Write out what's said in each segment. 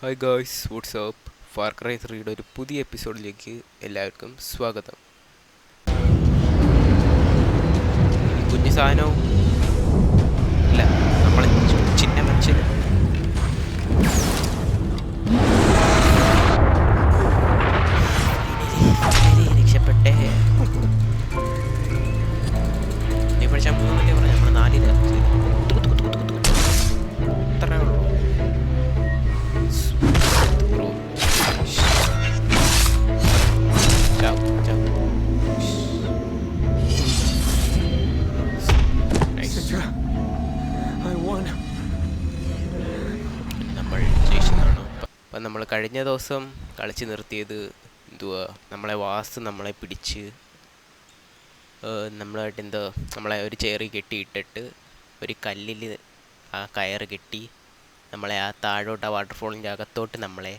Hi guys, what's up Far Cry 3യുടെ ഒരു പുതിയ എപ്പിസോഡിലേക്ക് എല്ലാവർക്കും സ്വാഗതം. കുഞ്ഞു സാധനവും ഇല്ല, നമ്മളെ ചിന്ന മനുഷ്യനും രക്ഷപ്പെട്ടേ. നീ പഠിച്ചാൽ 3 പറഞ്ഞു, നമ്മൾ 4 അത്രേ ഉള്ളൂ. നമ്മൾ ജയിച്ചതാണോ? അപ്പം നമ്മൾ കഴിഞ്ഞ ദിവസം കളിച്ച് നിർത്തിയത് എന്തുവാ, നമ്മളെ പിടിച്ച് നമ്മളായിട്ട് നമ്മളെ ഒരു ചെയറിൽ കെട്ടിയിട്ടിട്ട് ഒരു കല്ലിൽ ആ കയറ് കെട്ടി നമ്മളെ ആ താഴോട്ട് ആ വാട്ടർഫോളിൻ്റെ അകത്തോട്ട് നമ്മളെ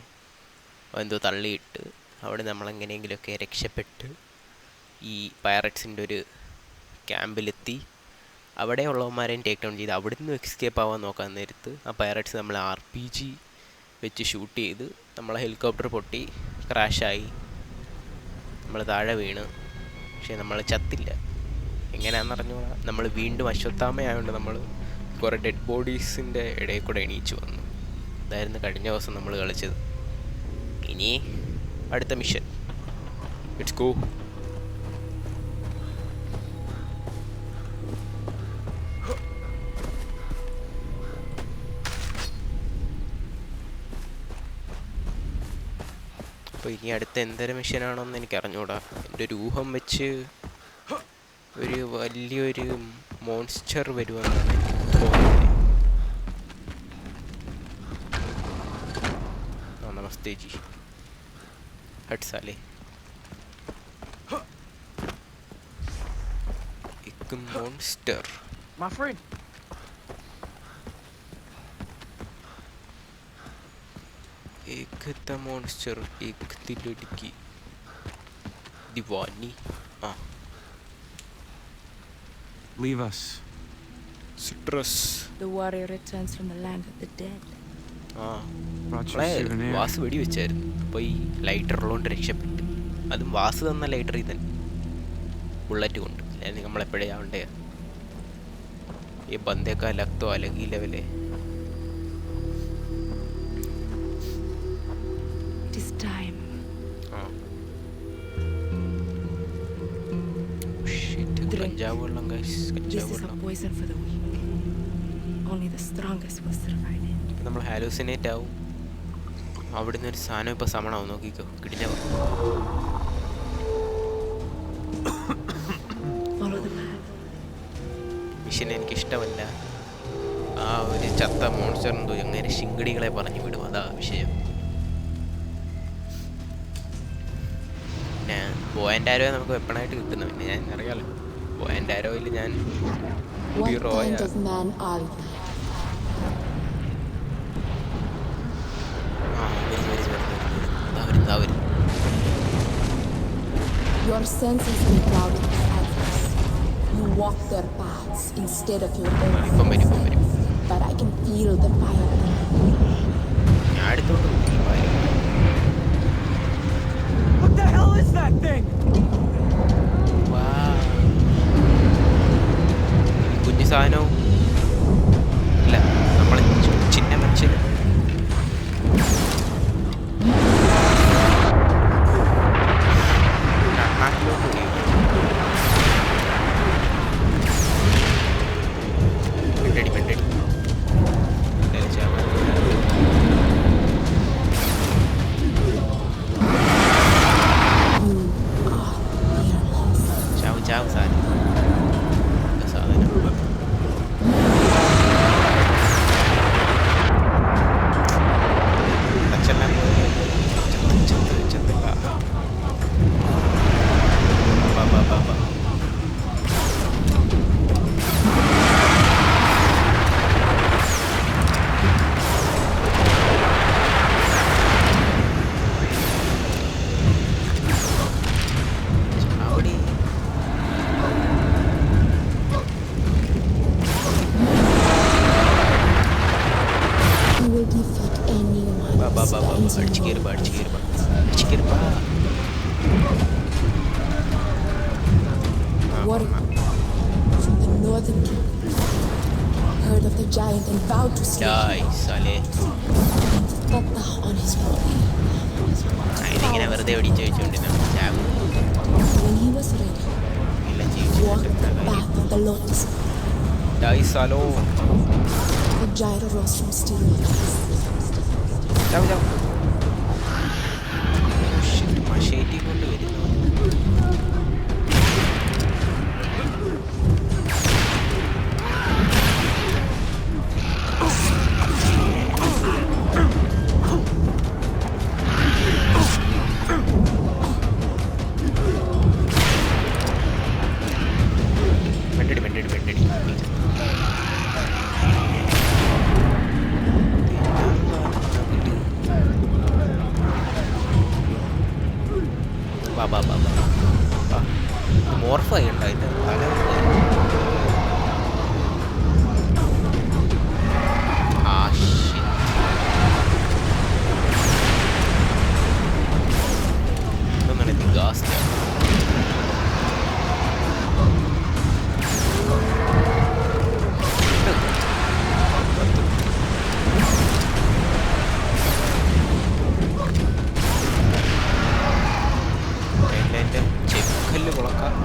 തള്ളിയിട്ട് അവിടെ നമ്മളെങ്ങനെയെങ്കിലുമൊക്കെ രക്ഷപ്പെട്ട് ഈ പൈററ്റ്സിൻ്റെ ഒരു ക്യാമ്പിലെത്തി അവിടെ ഉള്ളവന്മാരെയും ടേക്ക് ഡൗൺ ചെയ്ത് അവിടെ നിന്ന് എസ്കേപ്പ് ആവാൻ നോക്കാൻ നേരത്ത് ആ പൈററ്റ്സ് നമ്മളെ RPG വെച്ച് ഷൂട്ട് ചെയ്ത് നമ്മളെ ഹെലികോപ്റ്റർ പൊട്ടി ക്രാഷായി നമ്മൾ താഴെ വീണ്. പക്ഷേ നമ്മൾ ചത്തില്ല. എങ്ങനെയാണെന്ന് പറഞ്ഞാൽ നമ്മൾ വീണ്ടും അശ്വത്ഥാമയായതുകൊണ്ട് നമ്മൾ കുറേ ഡെഡ് ബോഡീസിൻ്റെ ഇടയിൽ കൂടെ എണീച്ചു വന്നു. അതായിരുന്നു കഴിഞ്ഞ ദിവസം നമ്മൾ കളിച്ചത്. ഇനി അടുത്ത മിഷൻ, ലെറ്റ്സ് ഗോ. അപ്പോൾ ഇനി അടുത്ത എന്തൊരു മിഷനാണോന്ന് എനിക്ക് അറിഞ്ഞൂടാ. എൻ്റെ ഒരു ഊഹം വെച്ച് ഒരു വലിയൊരു മോൺസ്റ്റർ വരുമെന്നാണ് എനിക്ക് തോന്നുന്നത്. നമസ്തേ ജി, हट साले, एक मॉन्स्टर My friend. एक था मॉन्स्टर, एक थी लड़की दीवानी. हाँ, Leave us. Citrus. The warrior returns from the land of the dead. हाँ, Brought you a souvenir. Was വെടി വെച്ചായിരുന്നു. അപ്പോൾ ഈ ലൈറ്റർ ഉള്ളതുകൊണ്ട് രക്ഷപ്പെട്ടു. അതും വാസ് തന്ന ലൈറ്ററിൽ തന്നെ ബുള്ളറ്റ് കൊണ്ട്. അല്ലെങ്കിൽ നമ്മളെപ്പോഴേ ആവണ്ടേ ഈ ബന്ദേക്കാ ലക്തോ അലകി ലെവലേ. It is time. കഞ്ചാവ് വെള്ളം, This കഞ്ചാവ് is a വെള്ളം. poison for the weak. Only the strongest will survive it. ഇപ്പം നമ്മൾ ഹാലൂസിനേറ്റ് ആവും. അവിടുന്ന് ഒരു സാധനം ഇപ്പോൾ സമണാവും. നോക്കിക്കോ, കിടിഞ്ഞ Follow the path. മിഷൻ എനിക്കിഷ്ടമല്ല. ആ ഒരു ചത്ത മോൺസ്റ്റർ എന്തോ എങ്ങനെ ശിങ്കിടികളെ പറഞ്ഞു വിടും, അതാ വിഷയം. പിന്നെ ബോയൻ്റെ ആരോ നമുക്ക് വെപ്പണായിട്ട് കിട്ടുന്നു. പിന്നെ ഞാൻ അറിയാലോ, ബോയൻ്റെ ആരോയിൽ ഞാൻ What kind of man are you? Your senses are clouded with others. You walk their paths instead of your own. But I can feel the fire. ഞാൻ അടുത്തോട്ട് നോക്കി. What the hell is that thing? കുഞ്ഞു സാധനവും ഇല്ല, നമ്മളെ ചിന്ന മനുഷ്യനും stands in അടിച്ചു your കയറിപ്പാ warrior from the northern kingdom heard of the giant and vowed to slay him. സാലേ Tata on his body. അതിനിങ്ങനെ വെറുതെ ഓടിച്ചു വെച്ചോണ്ടിരുന്നു When he was ready, എല്ലാം he walked the ജീവിച്ചു path of the lotus. Swallow The giant rose from still waters. മഷേറ്റി കൊണ്ട് വരുന്നു വെണ്ടടി മോർഫായി ഉണ്ടായിട്ട് തല ഇതൊന്നാണ് ഇത് ഗാസ്റ്റ് എൻ്റെ ചെക്കല്ല് കുളക്കാം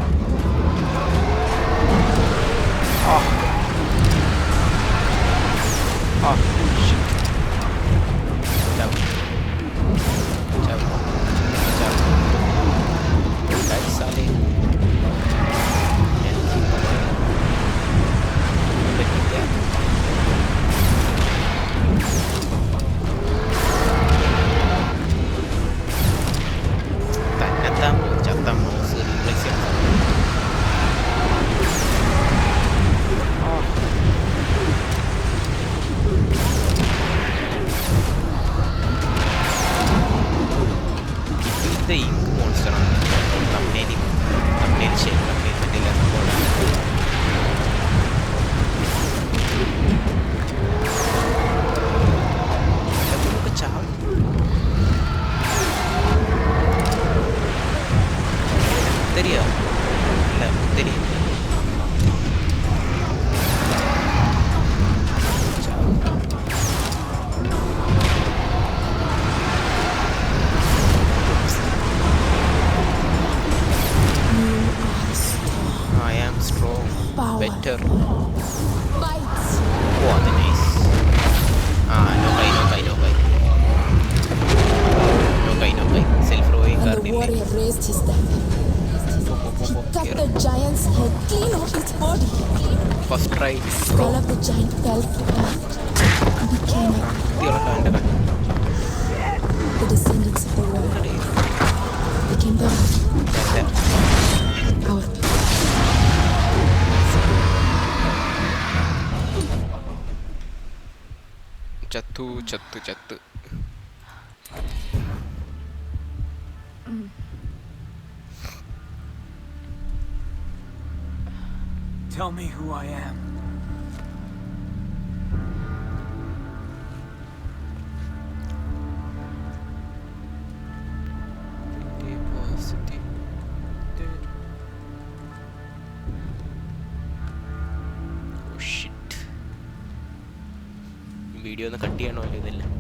ഇങ്ക് മോൺസ്റ്ററാണ് കമ്പനി ശരി കമ്പനി നമുക്ക് ചാവും മുത്തരിയാ അല്ല മുത്തരി better. Fights. Oh, that's nice. No guy. Self-rowing And the warrior raised his dagger. He cut the giant's head clean off its body. First try. The skull of the giant fell to earth and became a the descendants of the warrior became the our people. ചത്തു Tell me who I am. Video ഒന്ന് cut ചെയ്യണമല്ലോ ഇതെല്ലാം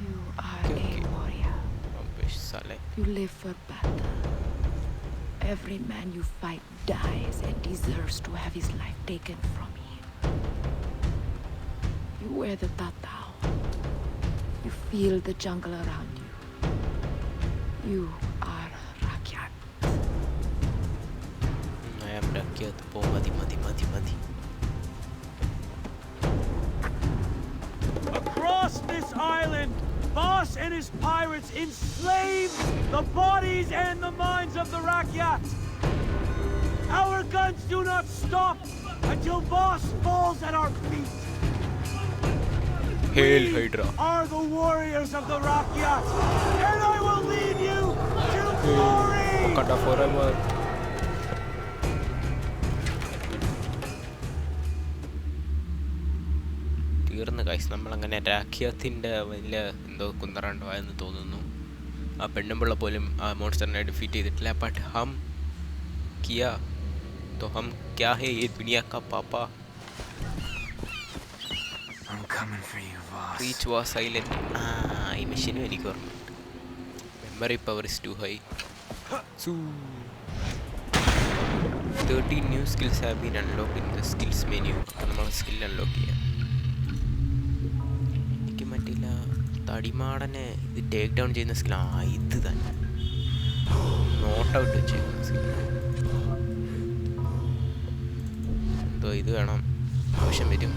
You are a warrior. You live for battle. Every man you fight dies and deserves to have his life taken from him. You wear the tatau. You feel the jungle around you. You are Rakyat. I am Rakyat. Madi. Across this island, Boss and his pirates enslave the bodies and the minds of the Rakyat. Our guns do not stop until Boss falls at our feet. Hail Hydra. Are the warriors of the Rakyat, and I will lead you to glory. Wakanda forever. തീർന്ന് guys. നമ്മളങ്ങനെ രാഖ്യാത്തിൻ്റെ വലിയ എന്തോ കുന്തറണ്ടോ എന്ന് തോന്നുന്നു. ആ പെണ്ണുമ്പിള്ള പോലും ആ മോൺസ്റ്ററിനെ defeat ചെയ്തിട്ടില്ല. ബട്ട് ഹം കിയാ तो हम क्या है ये दुनिया का पापा. I'm coming for you, boss. Reach was silent. ഈ മെഷീനും എനിക്ക് ഓർമ്മയുണ്ട്. Memory power is too high. 13 new skills have been unlocked in the skills menu. അപ്പോൾ നമ്മൾ സ്കിൽ അൺലോക്ക് ചെയ്യാം. എനിക്ക് മറ്റില്ല തടിമാടനെ ഇത് ടേക്ക് ഡൗൺ ചെയ്യുന്ന സ്കിൽ. ഇത് തന്നെ നോട്ട് ഔട്ട് വെച്ചേക്കുന്ന സ്കിൽ. എന്തോ ഇത് വേണം, ആവശ്യം വരും.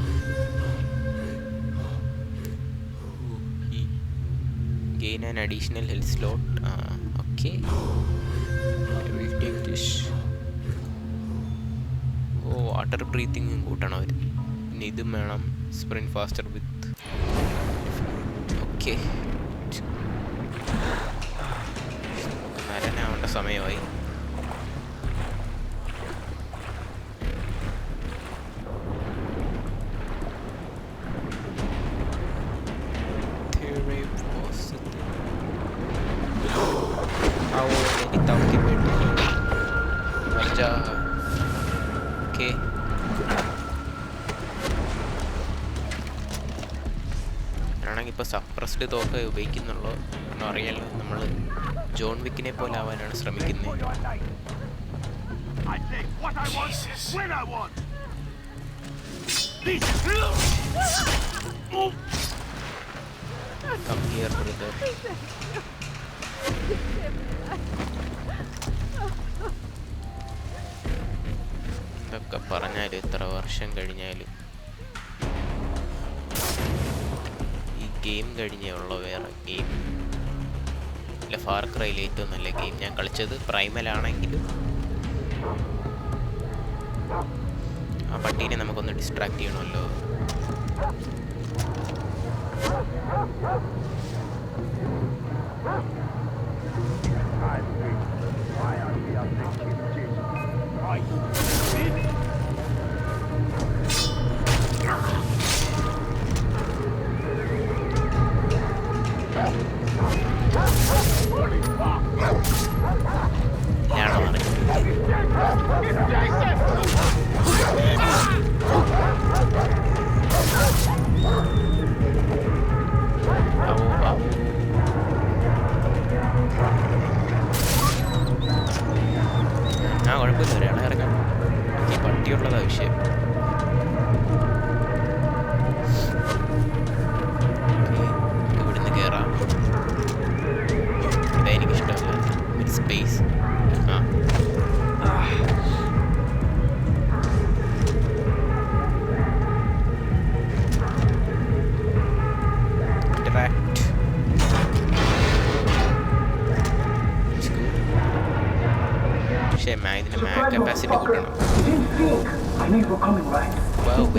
Gain an additional health slot. Okay. I will take this. Water breathing കൂട്ടണം അവർ. പിന്നെ ഇതും വേണം. സ്പ്രിന്റ് ഫാസ്റ്റർ വിത്ത്. ഓക്കെ, നരനാവേണ്ട സമയമായി. ആണെങ്കിൽ ഇപ്പോൾ സപ്രസ്ഡ് തോക്ക് ഉപയോഗിക്കുന്നുള്ളൂ എന്ന് അറിയാലോ. നമ്മൾ ജോൺ വിക്കിനെ പോലെ ആവാനാണ് ശ്രമിക്കുന്നത്. Come here, brother. ഇതൊക്കെ പറഞ്ഞാലും എത്ര വർഷം കഴിഞ്ഞാലും ഈ ഗെയിം കഴിഞ്ഞേ ഉള്ളൂ. വേറെ ഗെയിം ഇല്ല. ഫാർ ക്രൈയിൽ ഏറ്റവും നല്ല ഗെയിം ഞാൻ കളിച്ചത് പ്രൈമലാണെങ്കിലും. ആ പട്ടീനെ നമുക്കൊന്ന് ഡിസ്ട്രാക്ട് ചെയ്യണമല്ലോ. കുഴപ്പമില്ല, ഒരാളെ ഇറങ്ങാം. ഈ പട്ടിയുള്ളതാ വിഷയം. ഇവിടുന്ന് കയറാം. ഇതാ എനിക്കിഷ്ടമല്ല ഒരു സ്പേസ്. ഇതിന് മാഗ് കപ്പാസിറ്റി കൂട്ടണം.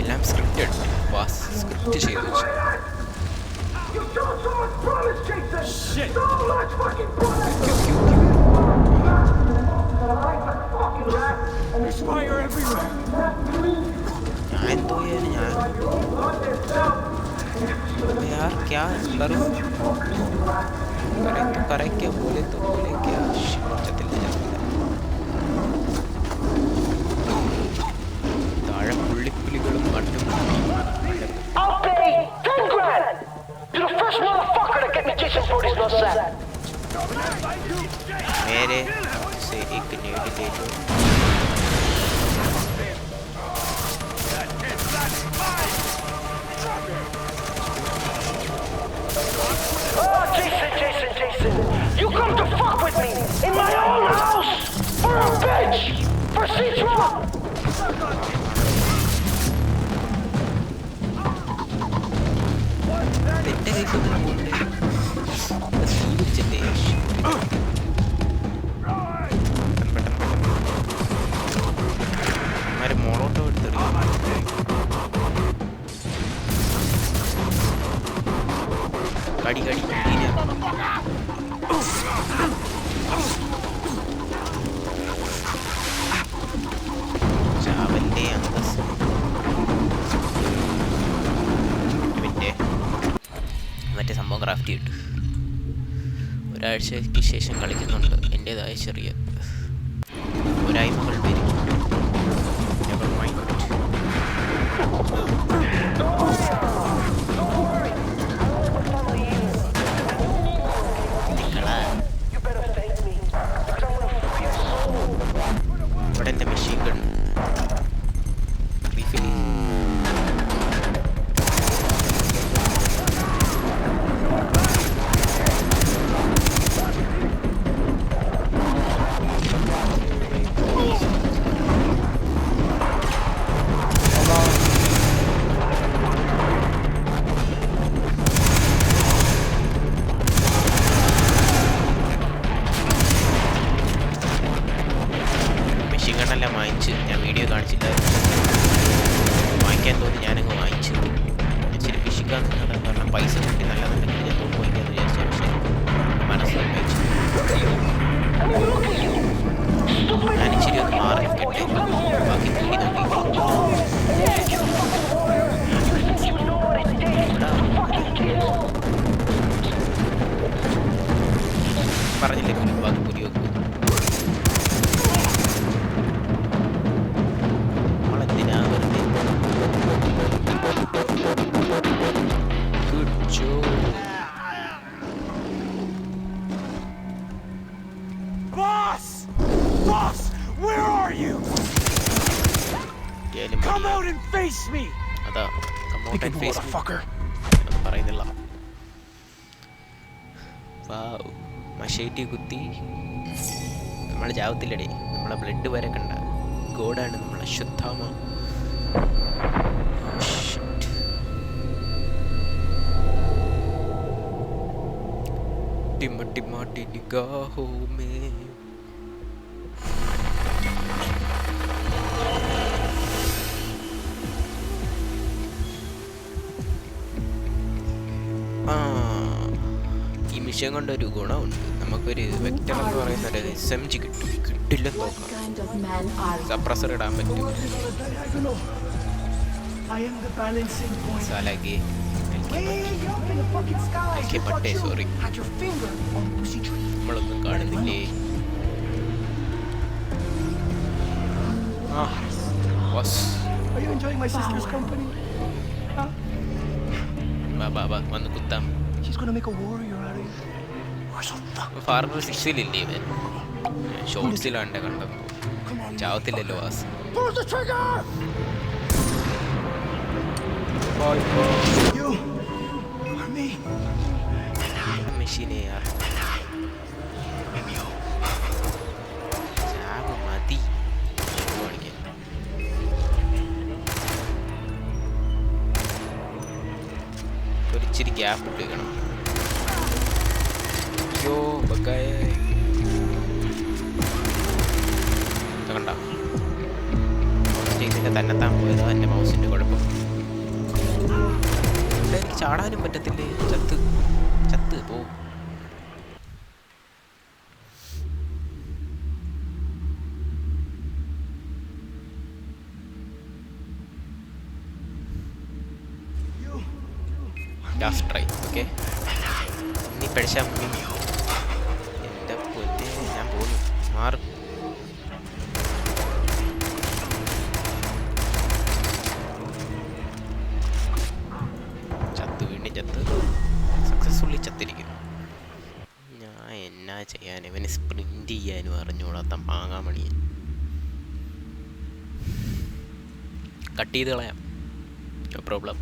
എല്ലാം സ്ക്രിപ്റ്റഡ്. വാസ് സ്ക്രിപ്റ്റ് ചെയ്തു വെച്ചു. ഞാൻ എന്തോ ഞാൻ यार क्या करूं? करे क्या बोले तो बोले क्या चलते जाते താഴെ പുള്ളിപ്പുലികളും മണ്ണും. I'll pay 10 grand. You're the first motherfucker to get me Jason Brody's nutsack. मेरे से एक नेड ले लो. Oh, Jason, you come to fuck with me in my own house for a bitch, for Citron. മോളോട്ടോ എടുത്തെറിയാം. കടി കടി ചാവന്റെ അന്തസ്. മറ്റേ സംഭവം ക്രാഫ്റ്റ് ചെയ്തിട്ട് ഒരാഴ്ചയ്ക്ക് ശേഷം കളിക്കുന്നുണ്ട്. എൻ്റേതായ ചെറിയ ഒരായ്മകൾ വരും. Never mind. ഇവിടെ എൻ്റെ മെഷീൻ ഗൺ റീഫിൽ എല്ലാം വാങ്ങിച്ച് ഞാൻ വീഡിയോ കാണിച്ചില്ല. വാങ്ങിക്കാൻ തോന്നി ഞാനങ്ങ് വാങ്ങിച്ചു. ഇച്ചിരി പിശിക്കാൻ കാരണം പൈസ കിട്ടി നല്ലതുണ്ടെങ്കിൽ ഞാൻ തോന്നുന്നു വാങ്ങിക്കാമെന്ന് വിചാരിച്ചു. പക്ഷേ മനസ്സ് വാങ്ങിച്ചു. ഞാനിച്ചിരി ഒന്ന് മാറി നിൽക്കട്ടെ. ബാക്കി കൂടി പറഞ്ഞില്ലേ ബാക്കി പുരി വെക്കും. Boss! Boss! Where are you? Come out and face me! അതാ come out and face me. അത് പറയുന്നില്ല. വാവ്, മഷേറ്റി കുത്തി നമ്മൾ ചാവത്തില്ലടേ. നമ്മളെ ബ്ലഡ് വരെ കണ്ട ഗോഡാണ് നമ്മളെ ശുദ്ധാമ. टिमा टिमा निगाहों में ഈ മിഷൻ കൊണ്ടൊരു ഗുണമുണ്ട്. നമുക്കൊരു വെക്ടർ എന്ന് പറയുന്ന ഒരു SMG കിട്ടും. കിട്ടില്ലെന്ന് നോക്കാം. സപ്രസർ ഇടാൻ പറ്റും. സാലഗേ പട്ടേ സോറി നമ്മളൊന്നും കാണുന്നില്ലേ. വന്ന് കുത്താം. ഫാർമർ 6-ലില്ലേ ഇവൻ? ഷോർട്സിലാണ് കണ്ടത്. ചാവത്തില്ലല്ലോ വാസ്. മെഷീനെ ചാവ് മതി. ഒരിച്ചിരി ഗ്യാപ്പ് ഇട്ടിരിക്കണം. അയ്യോ ബക്കായ കണ്ട ഇതിൻ്റെ തന്നെത്താൻ പോയതാ എൻ്റെ മൗസിൻ്റെ കുഴപ്പം. എനിക്ക് ചാടാനും പറ്റത്തില്ലേ. ചത്ത് ചത്ത് പോവും. Last try. ഓക്കെ, ഇനി പഠിച്ചാൽ എൻ്റെ പൊന്നെ ഞാൻ പോകുന്നു. മാറും. ചത്ത് വീണ്ടും ചത്ത് സക്സസ്ഫുള്ളി ചത്തിരിക്കുന്നു. ഞാൻ എന്നാ ചെയ്യാൻ? ഇവന് സ്പ്രിൻറ്റ് ചെയ്യാനും അറിഞ്ഞുകൂടാത്ത മാങ്ങാമണിയൻ. കട്ട് ചെയ്ത് കളയാം, നോ പ്രോബ്ലം.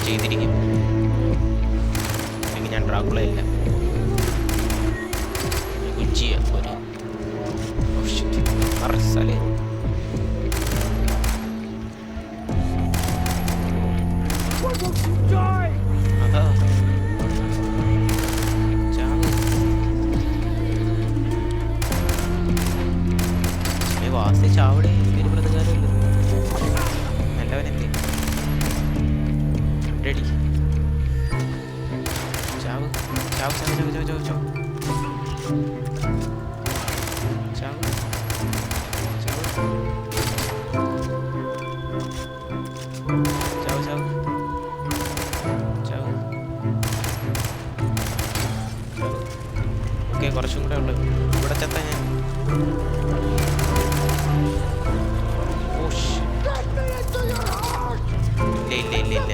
ചെയ്തിരിക്കും. അല്ലെങ്കിൽ ഞാൻ ഡ്രാക്കുളയല്ല, ഗുജിയ ഒരു അറസലെ. അതാ വാസി ചാവടെ എനിക്കൊരു പ്രതികാരമില്ല. നല്ലവനെത്തി റെഡി. ചാവ് ചാവ് ചാവ് ചാവ് ചാവ് ചാവ് ചാവ് ചാവ് ചാവ് ചാവ് ചാവ് ചാവ്. ഓക്കെ, കുറച്ചും കൂടെ ഉള്ളു. ഇവിടെ ചെത്താൻ ഞാൻ. ഇല്ല ഇല്ല ഇല്ല ഇല്ല.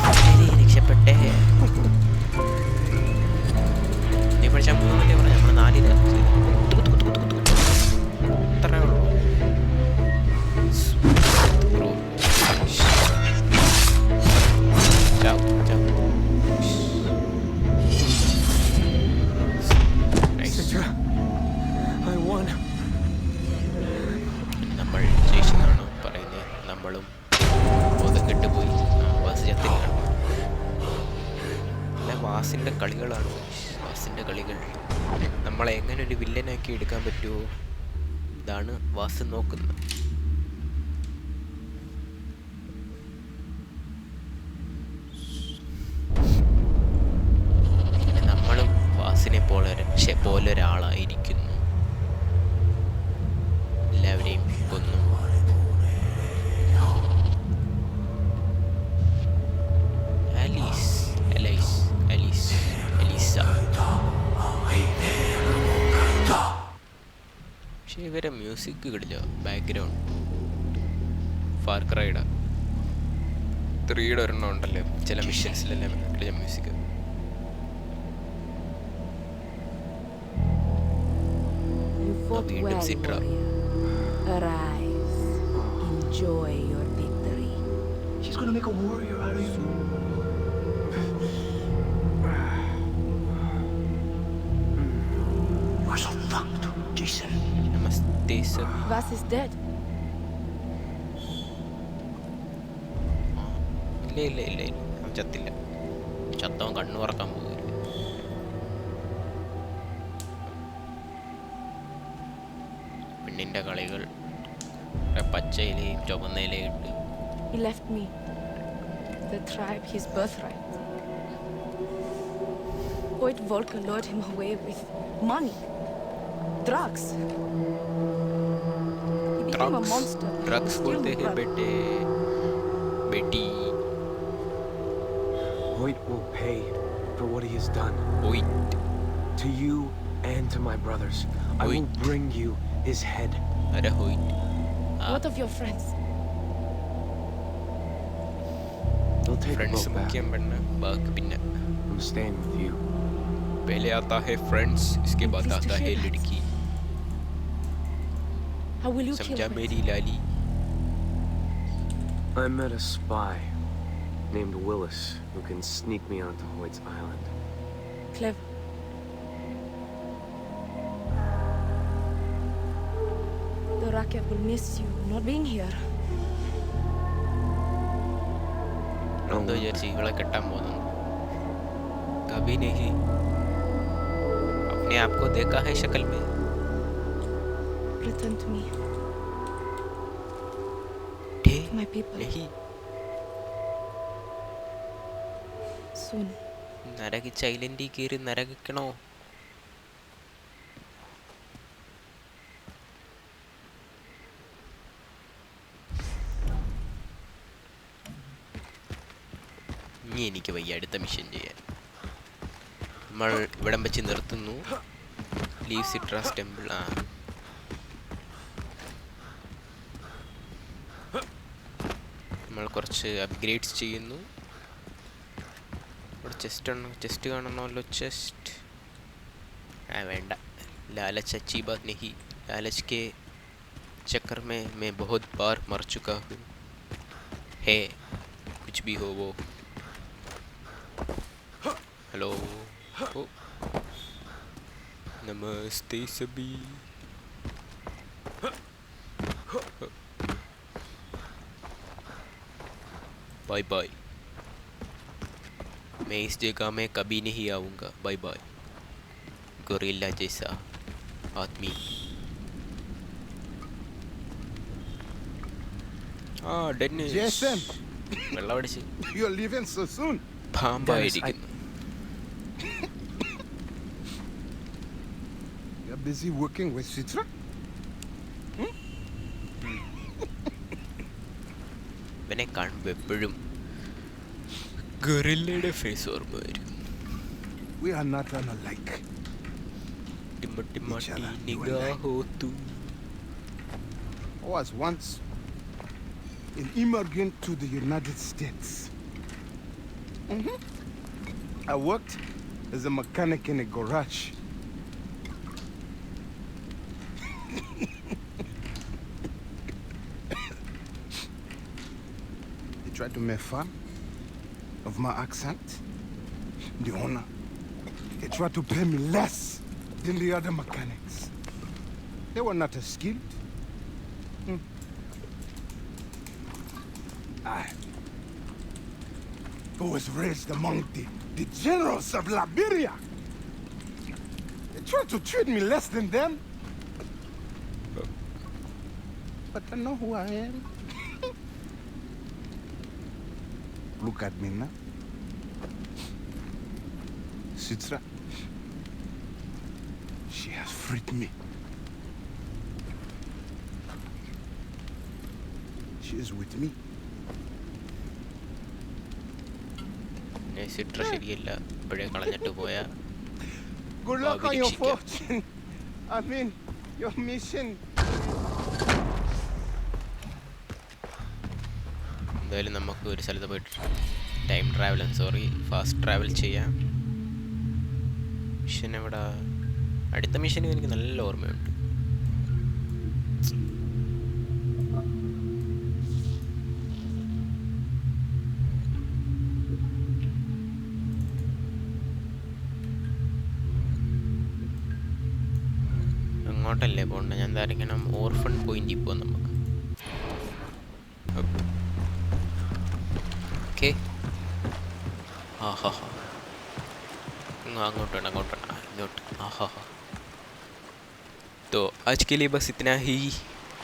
ഫൈനലി രക്ഷപ്പെട്ടേ. നീ പഠിച്ച 3 മണിയല്ലേ പറഞ്ഞു, നമ്മൾ 4 അത്രേ ഉള്ളൂ. നമ്മൾ ജയിച്ചെന്നാണ് പറയുന്നത്. നമ്മളും ബോധം കെട്ടുപോയി. വാസ് ചത്തില്ല. അല്ല, വാസിൻ്റെ കളികളാണ്. വാസിൻ്റെ കളികൾ നമ്മളെ എങ്ങനെ ഒരു വില്ലനാക്കി എടുക്കാൻ പറ്റുമോ, ഇതാണ് വാസ് നോക്കുന്നത്. നമ്മളും വാസിനെ പോലെ ഒരാളായിരിക്കുന്നു. എല്ലാവരെയും കൊന്നു. പക്ഷെ ഇവരെ മ്യൂസിക് കിടില്ല. ബാക്ക്ഗ്രൗണ്ട് ഫാർ ക്രൈയുടെ 3യുടെ ഒരെണ്ണം ഉണ്ടല്ലോ ചില മിഷൻസിലെല്ലാം കിടില്ല മ്യൂസിക്. വീണ്ടും സിട്ര. Arise. Enjoy your victory. She's gonna make a warrior out of you. We're so fucked, Jason. Namaste, sir. Vas is dead. ഇല്ല ഇല്ല ഇല്ല ഇല്ല, അവൻ ചത്തില്ല. ചത്തവൻ കണ്ണു പറക്കാൻ പോകില്ല. പെണ്ണിൻ്റെ കളികൾ പച്ചയിലയും ചുവന്നയിലയും ഇട്ട്. He left me. The tribe, his birthright. Poet Volker lured him away with money. Drugs. He became a monster. Drugs बोलते हैं बेटे बेटी. Hoyt will pay for what he has done. Hoyt. To you and to my brothers. I will bring you his head. अरे Hoyt. What of your friends? They'll take a Friends boat back. मुख्यम बनना बाकी pinna. I'm staying with you. पहले आता है friends, इसके बाद Pleased to आता है hear that. लड़की. How will you kill समझा him? मेरी लाली. I met a spy named Willis who can sneak me onto Hoyt's island. Clever. The Rakyat will miss you not being here. എന്തോ വിചാരിച്ച് ഇവളെ കെട്ടാൻ പോകുന്നു. कभी नहीं अपने आप को देखा है शक्ल में. Return to me. ढे My people. नहीं. Soon. നരകിച്ച് ഐലൻഡിൽ കയറി നരകിക്കണോ? ഇനി എനിക്ക് വയ്യ അടുത്ത മിഷൻ ചെയ്യാൻ. നമ്മൾ ഇവിടം വെച്ച് നിർത്തുന്നു. Leave Citra's temple. നമ്മൾ കുറച്ച് അപ്ഗ്രേഡ്സ് ചെയ്യുന്നു. ഇവിടെ ചെസ്റ്റ് കാണണമല്ലോ. ചെസ്റ്റ് വേണ്ട. लालच अच्छी बात नहीं. लालच के चक्कर में मैं बहुत बार मर चुका हूँ. है कुछ भी हो वो. हेलो. नमस्ते सभी. Bye bye. मैं इस जगह में कभी नहीं आऊँगा. Bye bye. ഗൊറില്ല ജൈസ ആദ്മി. ആ ഡെന്നിസ് Jason, വെള്ളം അടിച്ച് you're leaving so soon. പാമ്പായിരിക്കുന്നു. You're busy working with Citra? ഇവനെ കാണുമ്പോൾ എപ്പോഴും ഗൊറില്ലയുടെ ഫേസ് ഓർമ്മ വരും. We are not unlike. I was once an immigrant to the United States. I worked as a mechanic in a garage. They tried to make fun of my accent. The owner, they tried to pay me less than the other mechanics. They were not as skilled. I was raised among the generals of Liberia. They tried to treat me less than them. But I know who I am. Look at me now. Citra, she has freed me. She is with me. സിട്ര ശരിയല്ല, ഇപ്പോഴേ കളഞ്ഞിട്ട് പോയാ. Good luck on your fortune. I mean, your mission. എന്തായാലും നമുക്ക് ഒരു സ്ഥലത്ത് പോയിട്ട് fast travel ചെയ്യാം. മിഷൻ എവിടെ? അടുത്ത മിഷനും എനിക്ക് നല്ല ഓർമ്മയുണ്ട്. അങ്ങോട്ടല്ലേ പോകണ്ട, ഞാൻ എന്തായിരിക്കണം ഓർഫൺ പോയിന്റിൽ പോകാം നമുക്ക്. ഓക്കെ, അങ്ങോട്ട് ഇങ്ങോട്ട്. तो आज के लिए बस इतना ही.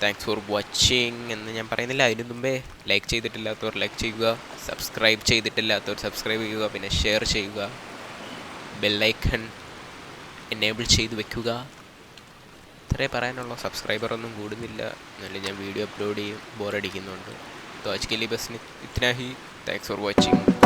താങ്ക്സ് ഫോർ വാച്ചിങ് എന്ന് ഞാൻ പറയുന്നില്ല, അതിനു മുമ്പേ ലൈക്ക് ചെയ്തിട്ടില്ലാത്തവർ ലൈക്ക് ചെയ്യുക, സബ്സ്ക്രൈബ് ചെയ്തിട്ടില്ലാത്തവർ സബ്സ്ക്രൈബ് ചെയ്യുക, പിന്നെ ഷെയർ ചെയ്യുക, ബെല്ലൈക്കൺ എനേബിൾ ചെയ്ത് വെക്കുക. ഇത്രേ പറയാനുള്ള. സബ്സ്ക്രൈബറൊന്നും കൂടുന്നില്ല, എന്നാലും ഞാൻ വീഡിയോ അപ്ലോഡ് ചെയ്യും, ബോറടിക്കുന്നുണ്ട്. तो आज के लिए बस इतना ही. Thanks for watching.